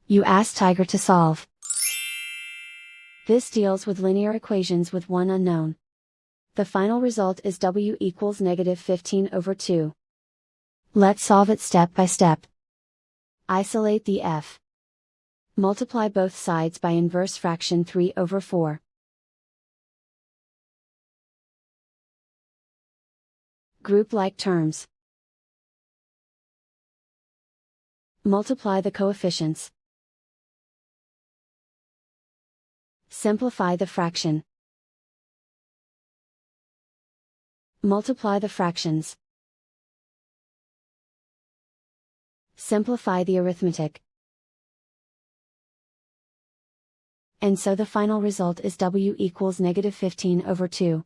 You ask Tiger to solve. This deals with linear equations with one unknown. The final result is w equals -15/2. Let's solve it step by step. Isolate the f. Multiply both sides by inverse fraction 3/4. Group like terms. Multiply the coefficients. Simplify the fraction. Multiply the fractions. Simplify the arithmetic. And so the final result is w equals -15/2.